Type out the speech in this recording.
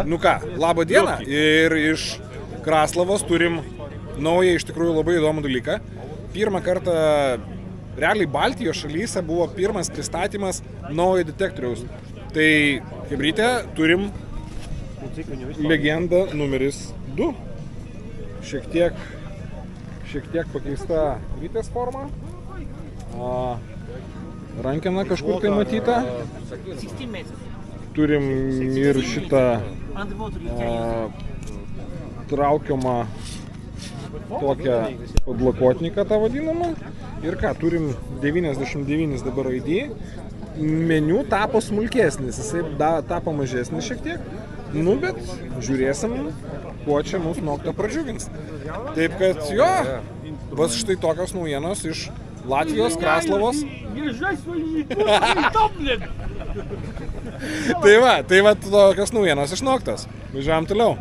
Nu ką, labą dieną ir iš Kraslavos turim naują iš tikrųjų labai įdomų dalyką. Pirmą kartą realiai Baltijos šalyse buvo pirmas pristatymas naujo detektoriaus. Tai chebrytė turim legendą numeris 2. Šiek tiek pakeista rytės forma. Rankena kažkur tai matyta. Turim ir šitą traukiamą tokią podlakotniką tą vadinamą. Ir ką, turim 99 dabar ID. Meniu tapo smulkesnis, jisai tapo mažesnis šiek tiek. Nu, bet žiūrėsim, kuo čia mūsų Nokta pradžiugins. Taip kad jo, vas štai tokios naujienos iš Latvijos, Kraslavos. Tai va tokios naujienos iš Noktos. Važiuojam toliau.